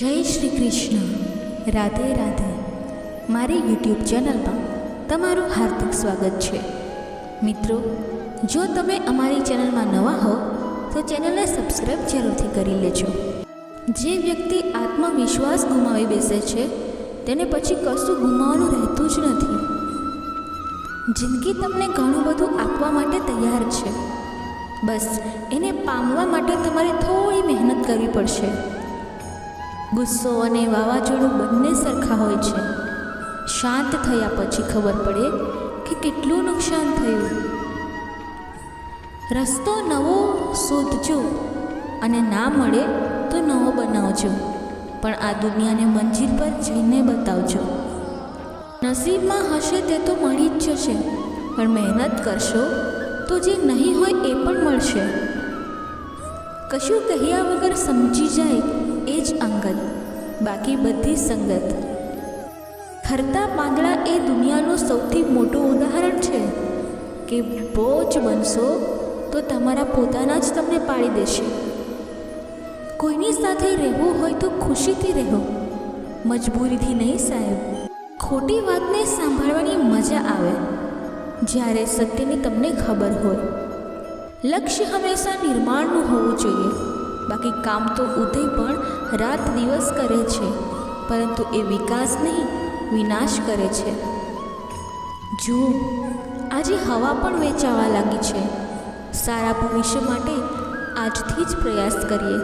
જય શ્રી કૃષ્ણ, રાધે રાધે. મારી યુટ્યુબ ચેનલમાં તમારું હાર્દિક સ્વાગત છે. મિત્રો, જો તમે અમારી ચેનલમાં નવા હો તો ચેનલને સબસ્ક્રાઈબ જરૂરથી કરી લેજો. જે વ્યક્તિ આત્મવિશ્વાસ ગુમાવી બેસે છે તેને પછી કશું ગુમાવવાનું રહેતું જ નથી. જિંદગી તમને ઘણું બધું આપવા માટે તૈયાર છે, બસ એને પામવા માટે તમારે થોડી મહેનત કરવી પડશે. ગુસ્સો અને વાવાઝોડું બંને સરખા હોય છે. શાંત થયા પછી ખબર પડે કે કેટલું નુકસાન થયું. રસ્તો નવો શોધજો અને ના મળે તો નવો બનાવજો, પણ આ દુનિયાને મંજિલ પર જઈને બતાવજો. નસીબમાં હશે તે તો મળી જ જશે, પણ મહેનત કરશો તો જે નહીં હોય એ પણ મળશે. કશું કહ્યા વગર સમજી જાય એ જ અંગત, બાકી બધી સંગત. ખરતા પાંદડા એ દુનિયાનું સૌથી મોટું ઉદાહરણ છે કે બોજ બનશો તો તમારા પોતાના જ તમને પાડી દેશે. કોઈની સાથે રહેવું હોય તો ખુશીથી રહો, મજબૂરીથી નહીં સાહેબ. ખોટી વાતને સાંભળવાની મજા આવે જ્યારે સત્યની તમને ખબર હોય. લક્ષ્ય હંમેશા નિર્માણનું હોવું જોઈએ, બાકી કામ તો ઉદય પણ રાત દિવસ કરે છે, પરંતુ એ વિકાસ નહીં વિનાશ કરે છે. જુઓ, આજે હવા પણ વેચાવા લાગી છે. સારા ભવિષ્ય માટે આજથી જ પ્રયાસ કરીએ.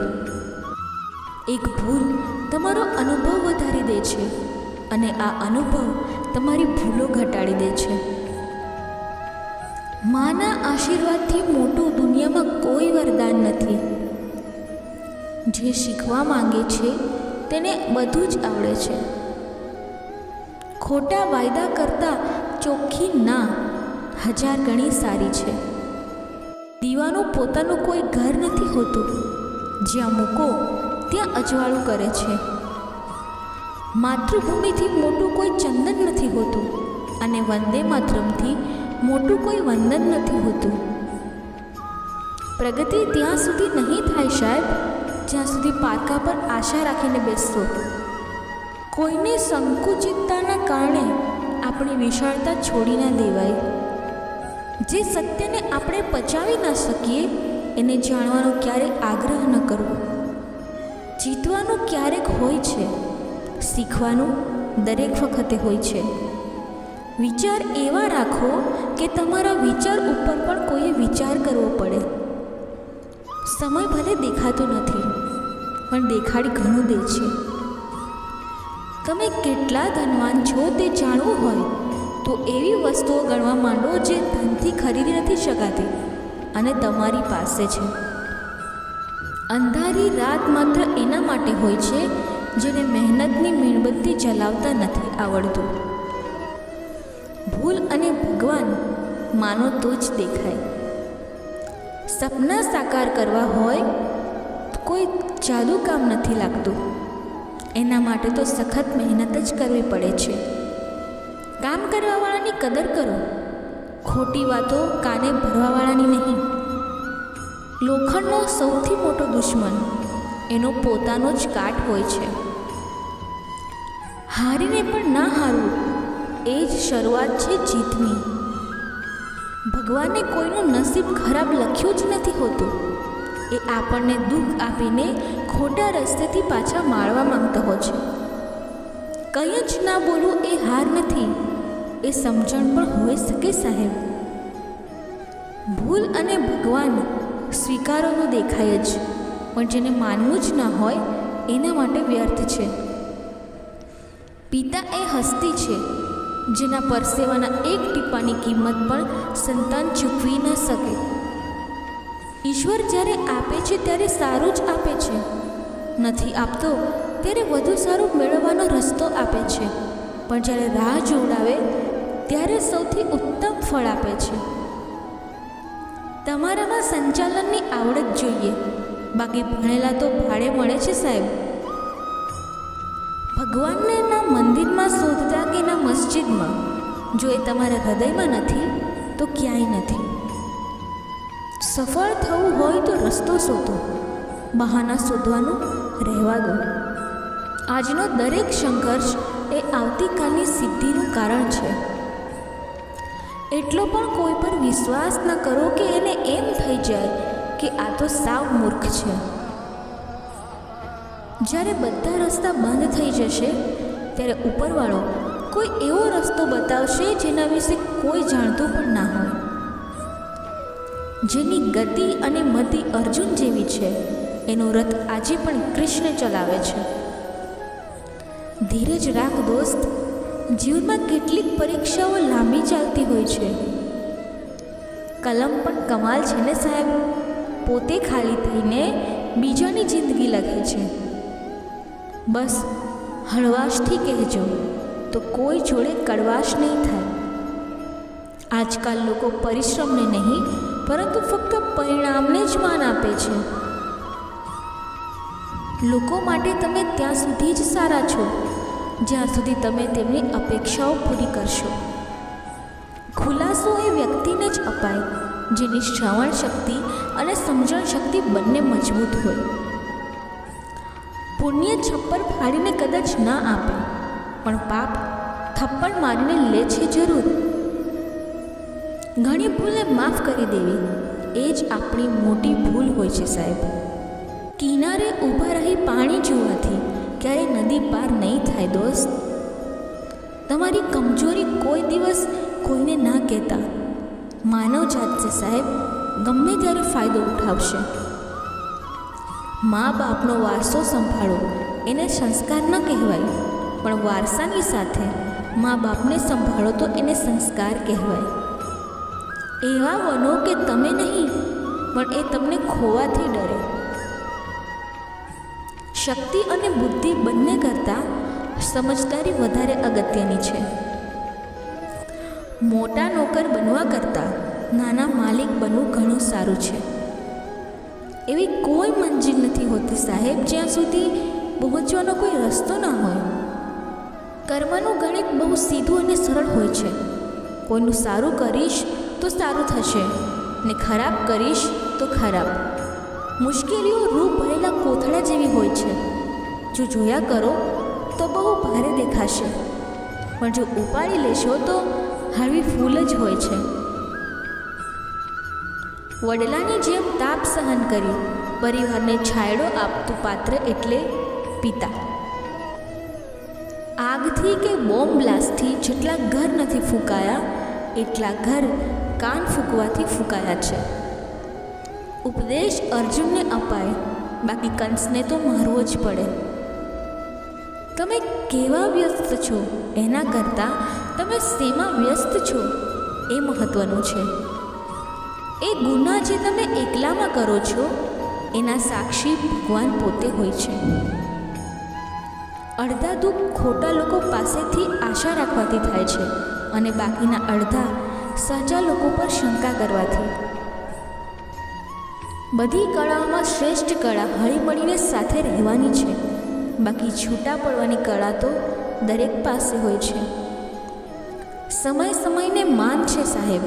એક ભૂલ તમારો અનુભવ વધારી દે છે અને આ અનુભવ તમારી ભૂલો ઘટાડી દે છે. માના આશીર્વાદથી મોટું દુનિયામાં કોઈ વરદાન નથી. જે શીખવા માંગે છે તેને બધું જ આવડે છે. ખોટા વાયદા કરતાં ચોખ્ખી ના 1000 ગણી સારી છે. દીવાનું પોતાનું કોઈ ઘર નથી હોતું, જ્યાં મૂકો ત્યાં અજવાળું કરે છે. માતૃભૂમિથી મોટું કોઈ ચંદન નથી હોતું અને વંદે માતરમથી મોટું કોઈ વંદન નથી હોતું. પ્રગતિ ત્યાં સુધી નહીં થાય સાહેબ જ્યાં સુધી પારકા પર આશા રાખીને બેસશો. કોઈની સંકુચિતતાના કારણે આપણી વિશાળતા છોડી ના દેવાય. જે સત્યને આપણે પચાવી ના શકીએ એને જાણવાનો ક્યારેક આગ્રહ ન કરવો. જીતવાનું ક્યારેક હોય છે, શીખવાનું દરેક વખતે હોય છે. વિચાર એવા રાખો કે તમારા વિચાર ઉપર પણ કોઈએ વિચાર કરવો પડે. સમય ભલે દેખાતો નથી, પણ દેખાડી ઘણું દે છે. તમે કેટલા ધનવાન છો તે જાણવું હોય તો એવી વસ્તુઓ ગણવા માંડો જે ધનથી ખરીદી નથી શકાતી અને તમારી પાસે છે. અંધારી રાત માત્ર એના માટે હોય છે જેને મહેનતની મીણબત્તી જલાવતા નથી આવડતું. ભૂલ અને ભગવાન માનો તો જ દેખાય. સપના સાકાર કરવા હોય તો કોઈ જાદુ કામ નથી લાગતું. એના માટે તો સખત મહેનત જ કરવી પડે છે. કામ કરવાવાળાની કદર કરો, ખોટી વાતો કાને ભરવાવાળાની નહીં. લોખંડનો સૌથી મોટો દુશ્મન એનો પોતાનો જ કાટ હોય છે. હારીને પણ ના હારવું એ જ શરૂઆત છે જીતની. ભગવાને કોઈનું નસીબ ખરાબ લખ્યું જ નથી હોતું. એ આપણને દુઃખ આપીને ખોટા રસ્તેથી પાછા મારવા માંગતો હોય છે. કંઈ જ ના બોલવું એ હાર નથી, એ સમજણ પણ હોઈ શકે સાહેબ. ભૂલ અને ભગવાન સ્વીકારો તો દેખાય જ, પણ જેને માનવું જ ના હોય એના માટે વ્યર્થ છે. પિતા એ હસ્તી છે જેના પરસેવાના એક ટીપાની કિંમત પણ સંતાન ચૂકવી ન શકે. ઈશ્વર જ્યારે આપે છે ત્યારે સારું જ આપે છે, નથી આપતો ત્યારે વધુ સારું મેળવવાનો રસ્તો આપે છે, પણ જ્યારે રાહ જોવડાવે ત્યારે સૌથી ઉત્તમ ફળ આપે છે. તમારામાં સંચાલનની આવડત જોઈએ, બાકી ભણેલા તો ભાડે મળે છે સાહેબ. ભગવાનને ના મંદિરમાં શોધતા કે ના મસ્જિદમાં, જો એ તમારા હૃદયમાં નથી તો ક્યાંય નથી. સફળ થવું હોય તો રસ્તો શોધો, બહાના શોધવાનું રહેવા દો. આજનો દરેક સંઘર્ષ એ આવતીકાલની સિદ્ધિનું કારણ છે. એટલો પણ કોઈ પર વિશ્વાસ ન કરો કે એને એમ થઈ જાય કે આ તો સાવ મૂર્ખ છે. જ્યારે બધા રસ્તા બંધ થઈ જશે ત્યારે ઉપરવાળો કોઈ એવો રસ્તો બતાવશે જેના વિશે કોઈ જાણતું પણ ના હોય, જેની ગતિ અને મતિ અર્જુન જેવી છે. એનો રથ આજે પણ કૃષ્ણ ચલાવે છે. ધીરજ રાખ દોસ્ત, જીવનમાં કેટલીક પરીક્ષાઓ લાંબી ચાલતી હોય છે. કલમ પણ કમાલ છે ને સાહેબ, પોતે ખાલી થઈને બીજાની જિંદગી લખે છે. બસ હળવાશથી કહેજો તો કોઈ જોડે કડવાશ નહીં થાય. આજકાલ લોકો પરિશ્રમને નહીં પરંતુ ફક્ત પરિણામને જ માન આપે છે. લોકો માટે તમે ત્યાં સુધી જ સારા છો જ્યાં સુધી તમે તેમની અપેક્ષાઓ પૂરી કરશો. ખુલાસો એ વ્યક્તિને જ અપાય જેની શ્રવણ શક્તિ અને સમજણ શક્તિ બંને મજબૂત હોય. પુણ્ય છપ્પર ફાડીને કદાચ ના આપે, પણ પાપ થપ્પડ મારીને લે છે જરૂર. ઘણી ભૂલને માફ કરી દેવી એ જ આપણી મોટી ભૂલ હોય છે સાહેબ. કિનારે ઊભા રહી પાણી જોવાથી ક્યારેય નદી પાર નહીં થાય દોસ્ત. તમારી કમજોરી કોઈ દિવસ કોઈને ના કહેતા. માનવ જાત છે સાહેબ, ગમે ત્યારે ફાયદો ઉઠાવશે. મા બાપનો વારસો સંભાળો એને સંસ્કાર ન કહેવાય, પણ વારસાની સાથે મા બાપને સંભાળો તો એને સંસ્કાર કહેવાય. એવા બનો કે તમે નહીં પણ એ તમને ખોવાથી ડરે. શક્તિ અને બુદ્ધિ બંને કરતાં સમજદારી વધારે અગત્યની છે. મોટા નોકર બનવા કરતાં નાના માલિક બનવું ઘણું સારું છે. એવી કોઈ મંજિલ નથી હોતી સાહેબ જ્યાં સુધી પહોંચવાનો કોઈ રસ્તો ના હોય. કર્મનું ગણિત બહુ સીધું અને સરળ હોય છે. કોઈનું સારું કરીશ તો સારું થશે ને ખરાબ કરીશ તો ખરાબ. મુશ્કેલીઓ રૂપ ભરેલા કોથળા જેવી હોય છે. જો જોયા કરો તો બહુ ભારે દેખાશે, પણ જો ઉપાડી લેશો તો હળવી ફૂલ જ હોય છે. વડલાની જેમ તાપ સહન કરી પરિવારને છાંયડો આપતું પાત્ર એટલે પિતા. આગથી કે બોમ્બ બ્લાસ્ટથી જેટલા ઘર નથી ફૂંકાયા એટલા ઘર કાન ફૂંકવાથી ફૂંકાયા છે. ઉપદેશ અર્જુનને અપાય, બાકી કંસને તો મારવો જ પડે. તમે કેવા વ્યસ્ત છો એના કરતાં તમે શેમાં વ્યસ્ત છો એ મહત્ત્વનું છે. એ ગુના જે તમે એકલામાં કરો છો એના સાક્ષી ભગવાન પોતે હોય છે. અડધા દુઃખ ખોટા લોકો પાસેથી આશા રાખવાથી થાય છે અને બાકીના અડધા સાચા લોકો પર શંકા કરવાથી. બધી કળાઓમાં શ્રેષ્ઠ કળા હળીમળીને સાથે રહેવાની છે, બાકી છૂટા પડવાની કળા તો દરેક પાસે હોય છે. સમય સમયને માન છે સાહેબ.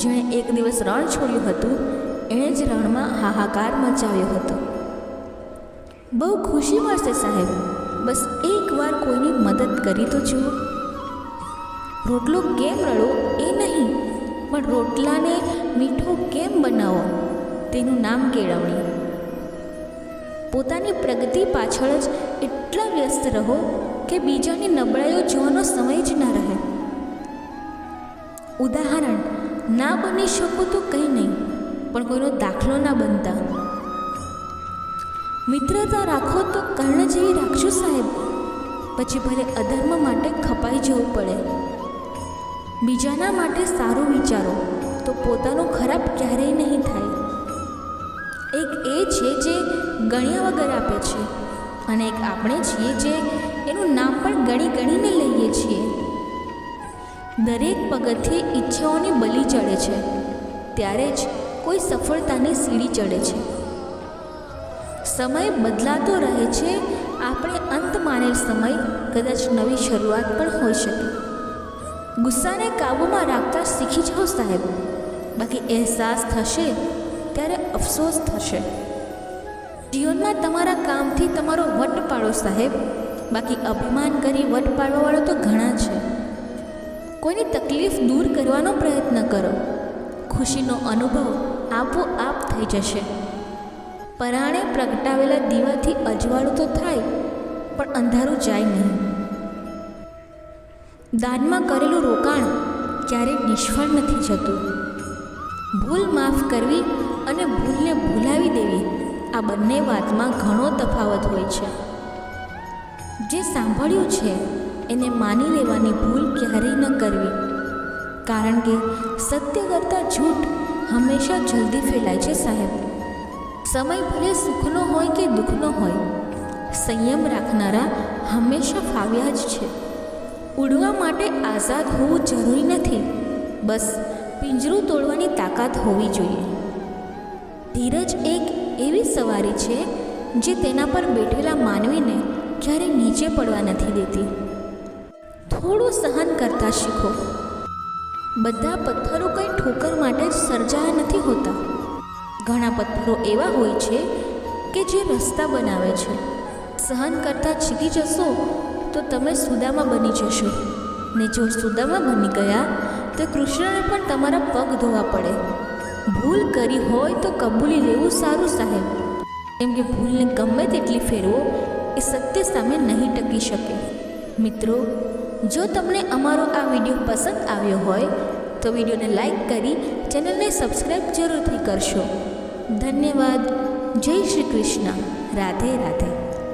જેણે એક દિવસ રણ છોડ્યું હતું એણે જ રણમાં હાહાકાર મચાવ્યો હતો. બહુ ખુશી મળશે સાહેબ, બસ એકવાર કોઈની મદદ કરી તો જુઓ. રોટલો કેમ રળો એ નહીં, પણ રોટલાને મીઠો કેમ બનાવો તેનું નામ કેળવણી. પોતાની પ્રગતિ પાછળ જ એટલા વ્યસ્ત રહો કે બીજાની નબળાઈઓ જોવાનો સમય જ ના રહે. ઉદાહરણ, ના બની શકો તો કંઈ નહીં, પણ કોઈનો દાખલો ના બનતા. મિત્રતા રાખો તો કર્ણ જેવી રાખજો સાહેબ, પછી ભલે અધર્મ માટે ખપાઈ જવું પડે. બીજાના માટે સારું વિચારો તો પોતાનું ખરાબ ક્યારેય નહીં થાય. એક એ છે જે ગણ્યા વગર આપે છે અને એક આપણે છીએ જે એનું નામ પણ ગણી ગણીને લઈએ છીએ. દરેક પગથિયે ઈચ્છાઓની બલી ચડે છે, ત્યારે જ કોઈ સફળતાની સીડી ચડે છે. સમય બદલાતો રહે છે. આપણે અંત માનેલ સમય કદાચ નવી શરૂઆત પણ હોઈ શકે. ગુસ્સાને કાબૂમાં રાખતા શીખી જાઓ સાહેબ, બાકી અહેસાસ થશે ત્યારે અફસોસ થશે. જીવનમાં તમારા કામથી તમારો વટ પાડો સાહેબ, બાકી અભિમાન કરી વટ પાડવાવાળો તો ઘણા છે. કોઈની તકલીફ દૂર કરવાનો પ્રયત્ન કરો. ખુશીનો અનુભવ આપોઆપ થઈ જશે. પરાણે પ્રગટાવેલા દીવાથી અજવાળું તો થાય, પણ અંધારું જાય નહીં. દાનમાં કરેલું રોકાણ ક્યારેય નિષ્ફળ નથી જતું. ભૂલ માફ કરવી અને ભૂલને ભૂલાવી દેવી, આ બંને વાતમાં ઘણો તફાવત હોય છે. જે સાંભળ્યું છે એને માની લેવાની ભૂલ ક્યારેય ન કરવી, કારણ કે સત્ય કરતાં જૂઠ હંમેશા જલ્દી ફેલાય છે સાહેબ. સમય ભલે સુખનો હોય કે દુઃખનો હોય, સંયમ રાખનારા હંમેશા ફાવ્યા જ છે. ઉડવા માટે આઝાદ હોવું જરૂરી નથી, બસ પિંજરું તોડવાની તાકાત હોવી જોઈએ. ધીરજ એક એવી સવારી છે જે તેના પર બેઠેલા માનવીને ક્યારેય નીચે પડવા નથી દેતી. થોડું સહન કરતા શીખો. બધા પથ્થરો કંઈ ઠોકર માટે જ સર્જાયા નથી હોતા. ઘણા પથ્થરો એવા હોય છે કે જે રસ્તા બનાવે છે. સહન કરતાં શીખી જશો તો તમે સુદામા બની જશો, ને જો સુદામા બની ગયા તો કૃષ્ણને પણ તમારા પગ ધોવા પડે. ભૂલ કરી હોય તો કબૂલી લેવું સારું સાહેબ, કેમ કે ભૂલને ગમે તેટલી ફેરવો એ સત્ય સામે નહીં ટકી શકે. મિત્રો, જો તમને અમારો આ વિડીયો પસંદ આવ્યો હોય તો વિડીયોને લાઈક કરી ચેનલને સબસ્ક્રાઈબ જરૂરથી કરશો. ધન્યવાદ. જય શ્રી કૃષ્ણ. રાધે રાધે.